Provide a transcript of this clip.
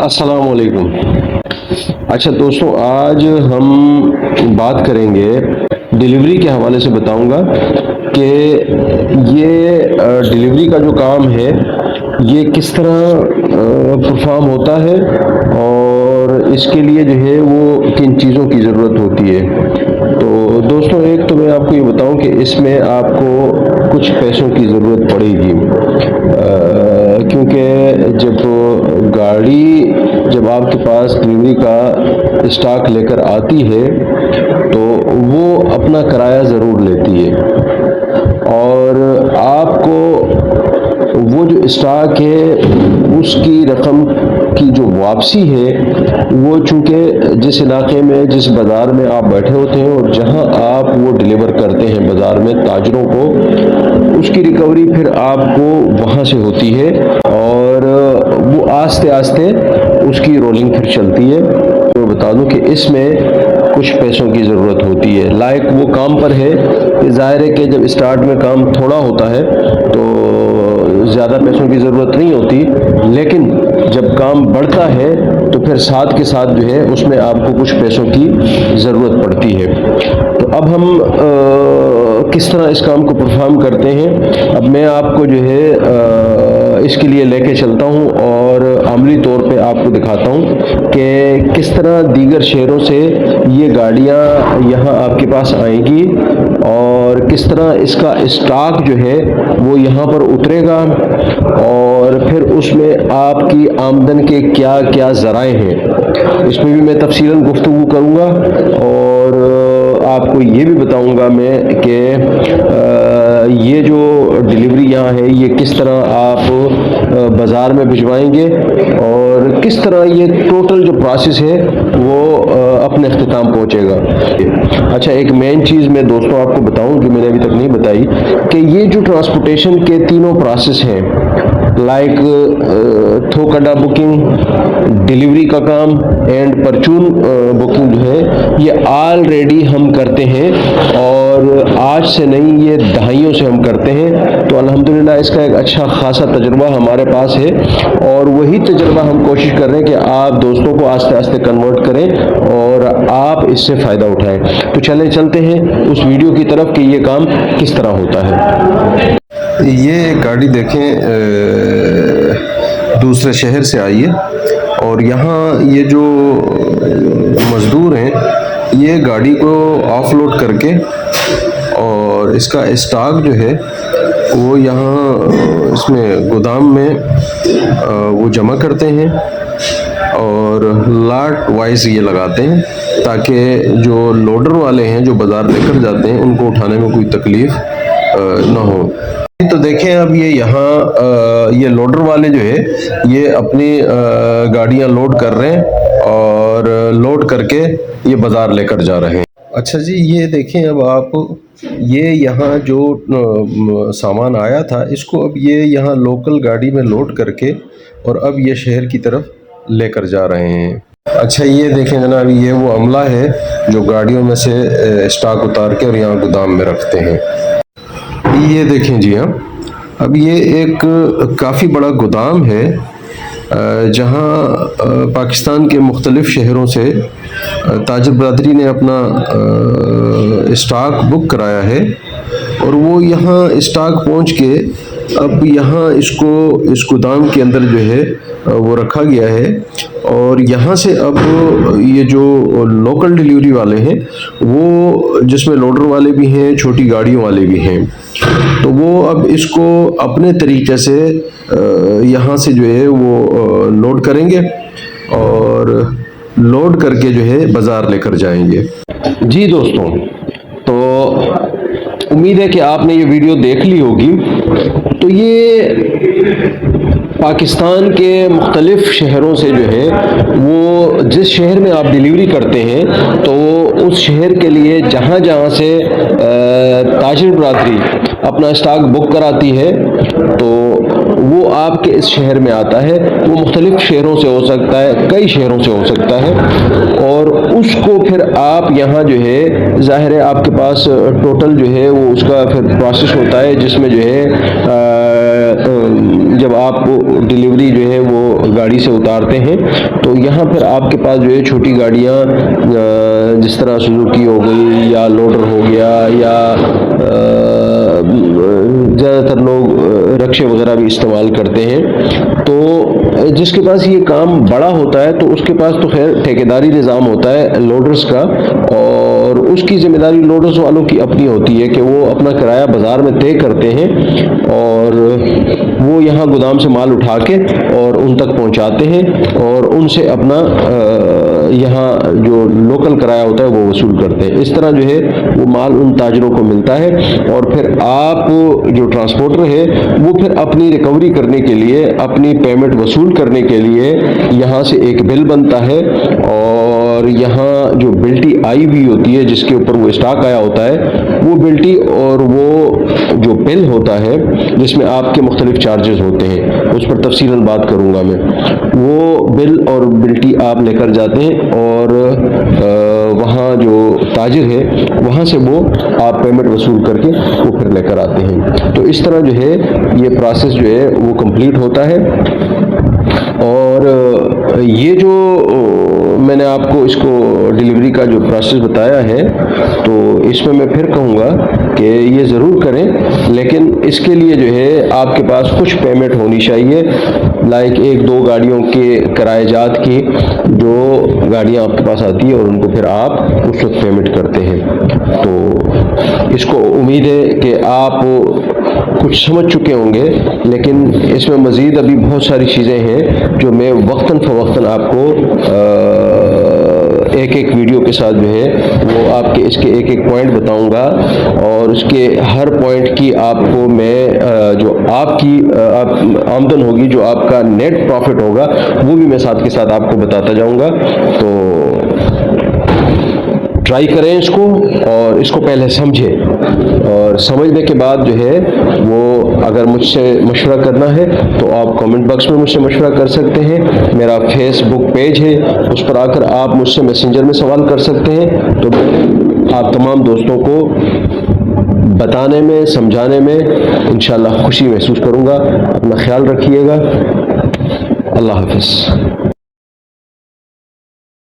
अस्सलाम वालेकुम। अच्छा दोस्तों, आज हम बात करेंगे डिलीवरी के हवाले से। बताऊंगा कि ये डिलीवरी का जो काम है ये किस तरह परफॉर्म होता है और इसके लिए जो है वो किन चीज़ों की ज़रूरत होती है। तो दोस्तों, एक तो मैं आपको ये बताऊं कि इसमें आपको कुछ पैसों की ज़रूरत पड़ेगी, क्योंकि जब आपके पास डिलीवरी का स्टॉक लेकर आती है तो वो अपना किराया ज़रूर लेती है, और आपको वो जो स्टॉक है उसकी रकम की जो वापसी है वो चूँकि जिस इलाके में, जिस बाज़ार में आप बैठे होते हैं और जहां आप वो डिलीवर करते हैं बाज़ार में ताजरों को, उसकी रिकवरी फिर आपको वहां से होती है और वो आस्ते आस्ते उसकी रोलिंग फिर चलती है। तो बता दूं कि इसमें कुछ पैसों की ज़रूरत होती है। लाइक वो काम पर है कि ज़ाहिर है कि जब स्टार्ट में काम थोड़ा होता है तो ज़्यादा पैसों की ज़रूरत नहीं होती, लेकिन जब काम बढ़ता है तो फिर साथ के साथ जो है उसमें आपको कुछ पैसों की ज़रूरत पड़ती है। तो अब हम किस तरह इस काम को परफॉर्म करते हैं, अब मैं आपको जो है इसके लिए लेके चलता हूं और अमली तौर पे आपको दिखाता हूं कि किस तरह दीगर शहरों से ये गाड़ियां यहां आपके पास आएंगी और किस तरह इसका स्टॉक जो है वो यहाँ पर उतरेगा और फिर उसमें आपकी आमदन के क्या क्या ज़राए हैं, इसमें भी मैं तफसीलन गुफ्तगू करूँगा। और आपको ये भी बताऊँगा मैं कि ये जो डिलीवरी यहाँ है ये किस तरह आप बाज़ार में भिजवाएंगे और किस तरह ये टोटल जो प्रोसेस है वो अपने अख्तिताम पहुँचेगा। अच्छा, एक मेन चीज़ मैं दोस्तों आपको बताऊं जो मैंने अभी तक नहीं बताई, कि ये जो ट्रांसपोर्टेशन के तीनों प्रोसेस हैं, लाइक थोक अड्डा बुकिंग, डिलीवरी का काम एंड परचून बुकिंग जो है, ये ऑलरेडी हम करते हैं और आज से नहीं, ये दहाइयों से हम करते हैं। तो अल्हम्दुलिल्लाह इसका एक अच्छा खासा तजुर्बा हमारे पास है और वही तजुर्बा हम कोशिश कर रहे हैं कि आप दोस्तों को आस्ते आस्ते कन्वर्ट करें और आप इससे फ़ायदा उठाएं। तो चलते हैं उस वीडियो की तरफ कि ये काम किस तरह होता है। ये गाड़ी देखें दूसरे शहर से आई है और यहाँ ये जो मज़दूर हैं ये गाड़ी को ऑफलोड करके और इसका स्टॉक जो है वो यहाँ इसमें गोदाम में वो जमा करते हैं और लॉट वाइज ये लगाते हैं ताकि जो लोडर वाले हैं जो बाज़ार लेकर जाते हैं उनको उठाने में कोई तकलीफ़ ना हो। तो देखें, अब ये यहाँ ये लोडर वाले जो है ये अपनी गाड़ियाँ लोड कर रहे हैं और लोड करके ये बाज़ार लेकर जा रहे हैं। अच्छा जी, ये देखें, अब आप ये यहाँ जो सामान आया था इसको अब ये यहाँ लोकल गाड़ी में लोड करके और अब ये शहर की तरफ लेकर जा रहे हैं। अच्छा, ये देखें जनाब, ये वो अमला है जो गाड़ियों में से स्टॉक उतार के और यहाँ गोदाम में रखते हैं। ये देखें जी, हाँ, अब ये एक काफ़ी बड़ा गोदाम है जहाँ पाकिस्तान के मुख्तलिफ़ शहरों से ताजर बरादरी ने अपना स्टॉक बुक कराया है और वो यहाँ स्टॉक पहुँच के अब यहाँ इसको इस गोदाम के अंदर जो है वो रखा गया है और यहाँ से अब ये जो लोकल डिलीवरी वाले हैं वो, जिसमें लोडर वाले भी हैं, छोटी गाड़ियों वाले भी हैं, तो वो अब इसको अपने तरीके से यहाँ से जो है वो लोड करेंगे और लोड करके जो है बाज़ार लेकर जाएंगे। जी दोस्तों, तो उम्मीद है कि आपने ये वीडियो देख ली होगी। तो ये पाकिस्तान के मुख्तलिफ़ शहरों से जो है वो, जिस शहर में आप डिलीवरी करते हैं तो उस शहर के लिए जहाँ जहाँ से ताजिर बरादरी अपना स्टॉक बुक कराती है तो वो आपके इस शहर में आता है। वो मुख्तलिफ़ शहरों से हो सकता है, कई शहरों से हो सकता है, और उसको फिर आप यहाँ जो है, ज़ाहिर है आपके पास टोटल जो है वो उसका फिर प्रोसेस होता है जिसमें जो है जब आप डिलीवरी जो है वो گاڑی سے اتارتے ہیں تو یہاں پھر آپ کے پاس جو ہے چھوٹی گاڑیاں جس طرح سوزوکی ہو گئی یا لوڈر ہو گیا یا زیادہ تر لوگ رکشے وغیرہ بھی استعمال کرتے ہیں، تو جس کے پاس یہ کام بڑا ہوتا ہے تو اس کے پاس تو خیر ٹھیکیداری نظام ہوتا ہے لوڈرز کا، اور اس کی ذمہ داری لوڈرز والوں کی اپنی ہوتی ہے کہ وہ اپنا کرایہ بازار میں طے کرتے ہیں اور وہ یہاں گودام سے مال اٹھا کے اور ان تک پہنچاتے ہیں اور ان سے اپنا یہاں جو لوکل کرایہ ہوتا ہے وہ وصول کرتے ہیں۔ اس طرح جو ہے وہ مال ان تاجروں کو ملتا ہے اور پھر آپ جو ٹرانسپورٹر ہے وہ پھر اپنی ریکوری کرنے کے لیے، اپنی پیمنٹ وصول کرنے کے لیے یہاں سے ایک بل بنتا ہے، اور یہاں جو بلٹی آئی ہوئی ہوتی ہے جس کے اوپر وہ اسٹاک آیا ہوتا ہے وہ بلٹی اور وہ جو بل ہوتا ہے جس میں آپ کے مختلف چارجز ہوتے ہیں، اس پر تفصیلاً بات کروں گا میں، وہ بل اور بلٹی آپ لے کر جاتے ہیں اور وہاں جو تاجر ہے وہاں سے وہ آپ پیمنٹ وصول کر کے وہ پھر لے کر آتے ہیں۔ تو اس طرح جو ہے یہ پروسیس جو ہے وہ کمپلیٹ ہوتا ہے، اور یہ جو میں نے آپ کو اس کو ڈیلیوری کا جو پروسیس بتایا ہے تو اس میں پھر کہوں گا کہ یہ ضرور کریں، لیکن اس کے لیے جو ہے آپ کے پاس کچھ پیمنٹ ہونی چاہیے، لائک 1-2 گاڑیوں کے کرایہ جات کی، جو گاڑیاں آپ کے پاس آتی ہیں اور ان کو پھر آپ اس وقت پیمنٹ کرتے ہیں۔ تو اس کو امید ہے کہ آپ کچھ سمجھ چکے ہوں گے، لیکن اس میں مزید ابھی بہت ساری چیزیں ہیں جو میں وقتاً فوقتاً آپ کو ایک ایک ویڈیو کے ساتھ جو ہے وہ آپ کے اس کے ایک ایک پوائنٹ بتاؤں گا، اور اس کے ہر پوائنٹ کی آپ کو میں جو آپ کی آمدن ہوگی، جو آپ کا نیٹ پروفٹ ہوگا وہ بھی میں ساتھ کے ساتھ آپ کو بتاتا جاؤں گا۔ تو ٹرائی کریں اس کو، اور اس کو پہلے سمجھیں، اور سمجھنے کے بعد جو ہے وہ اگر مجھ سے مشورہ کرنا ہے تو آپ کامنٹ باکس میں مجھ سے مشورہ کر سکتے ہیں، میرا فیس بک پیج ہے اس پر آ کر آپ مجھ سے میسنجر میں سوال کر سکتے ہیں، تو آپ تمام دوستوں کو بتانے میں، سمجھانے میں انشاءاللہ خوشی محسوس کروں گا۔ اپنا خیال رکھیے گا، اللہ حافظ۔